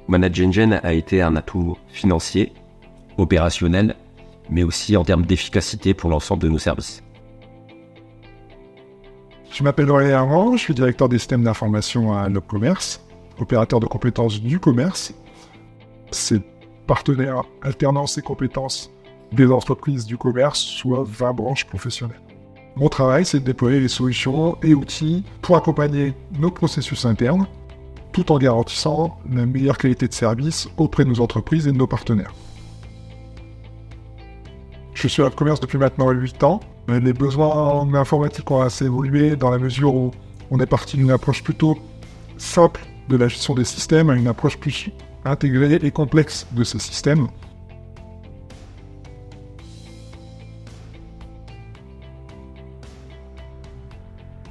ManageEngine a été un atout financier, opérationnel, mais aussi en termes d'efficacité pour l'ensemble de nos services. Je m'appelle Aurélien Armand, je suis directeur des systèmes d'information à LobCommerce, opérateur de compétences du commerce. C'est partenaire alternant ses compétences des entreprises du commerce, soit 20 branches professionnelles. Mon travail, c'est de déployer les solutions et outils pour accompagner nos processus internes, tout en garantissant la meilleure qualité de service auprès de nos entreprises et de nos partenaires. Je suis à LobCommerce depuis maintenant 8 ans. Les besoins en informatique ont assez évolué dans la mesure où on est parti d'une approche plutôt simple de la gestion des systèmes à une approche plus intégrée et complexe de ces systèmes.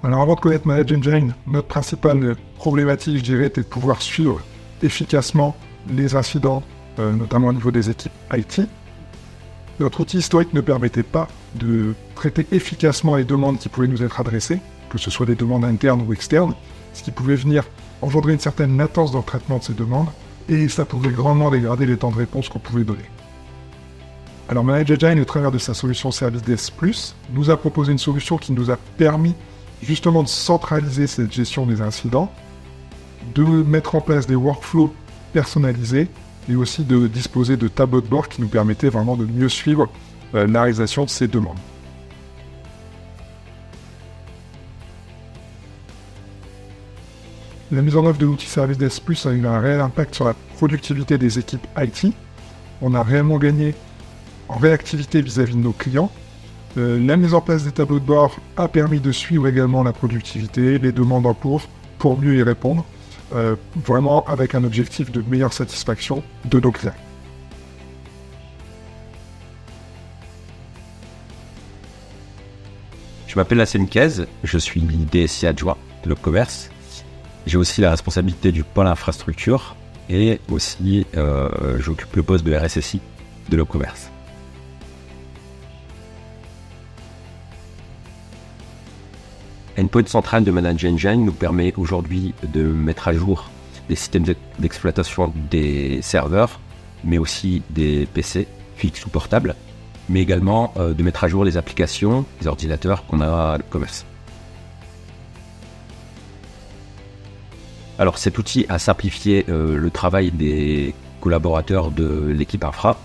Alors avant de connaître ManageEngine, notre principale problématique, je dirais, était de pouvoir suivre efficacement les incidents, notamment au niveau des équipes IT. Notre outil historique ne permettait pas de traiter efficacement les demandes qui pouvaient nous être adressées, que ce soit des demandes internes ou externes, ce qui pouvait venir engendrer une certaine latence dans le traitement de ces demandes, et ça pouvait grandement dégrader les temps de réponse qu'on pouvait donner. Alors ManageEngine, au travers de sa solution Service Desk Plus, nous a proposé une solution qui nous a permis justement de centraliser cette gestion des incidents, de mettre en place des workflows personnalisés et aussi de disposer de tableaux de bord qui nous permettaient vraiment de mieux suivre la réalisation de ces demandes. La mise en œuvre de l'outil Service Desk Plus a eu un réel impact sur la productivité des équipes IT. On a réellement gagné en réactivité vis-à-vis de nos clients. La mise en place des tableaux de bord a permis de suivre également la productivité, les demandes en cours pour mieux y répondre, vraiment avec un objectif de meilleure satisfaction de nos clients. Je m'appelle Hassane Kez, je suis DSI adjoint de LobCommerce. J'ai aussi la responsabilité du pôle infrastructure et aussi j'occupe le poste de RSSI de LobCommerce. Endpoint central de ManageEngine nous permet aujourd'hui de mettre à jour les systèmes d'exploitation des serveurs, mais aussi des PC fixes ou portables, mais également de mettre à jour les applications, les ordinateurs qu'on a à LobCommerce. Alors cet outil a simplifié le travail des collaborateurs de l'équipe infra,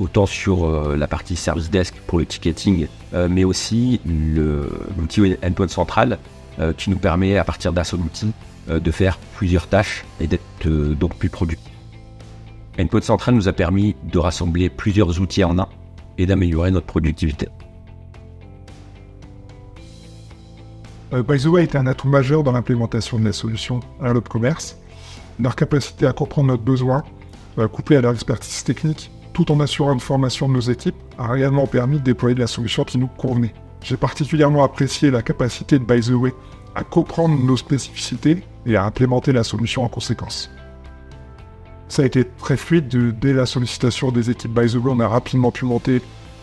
autant sur la partie Service Desk pour le ticketing, mais aussi l'outil Endpoint Central qui nous permet à partir d'un seul outil de faire plusieurs tâches et d'être donc plus productif. Endpoint Central nous a permis de rassembler plusieurs outils en un et d'améliorer notre productivité. By the way était un atout majeur dans l'implémentation de la solution à LobCommerce. Leur capacité à comprendre notre besoin, couplée à leur expertise technique, tout en assurant une formation de nos équipes, a réellement permis de déployer de la solution qui nous convenait. J'ai particulièrement apprécié la capacité de By the Way à comprendre nos spécificités et à implémenter la solution en conséquence. Ça a été très fluide, dès la sollicitation des équipes By the Way, on a rapidement pu monter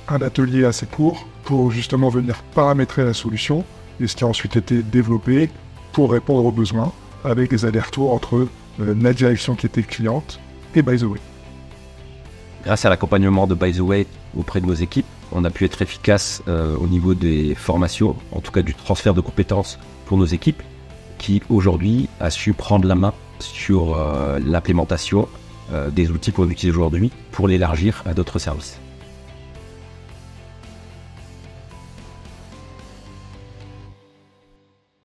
un atelier assez court pour justement venir paramétrer la solution, et ce qui a ensuite été développé pour répondre aux besoins, avec des allers-retours entre la direction qui était cliente et By the Way. Grâce à l'accompagnement de By the Way auprès de nos équipes, on a pu être efficace au niveau des formations, en tout cas du transfert de compétences pour nos équipes, qui aujourd'hui a su prendre la main sur l'implémentation des outils qu'on utilise aujourd'hui pour l'élargir à d'autres services.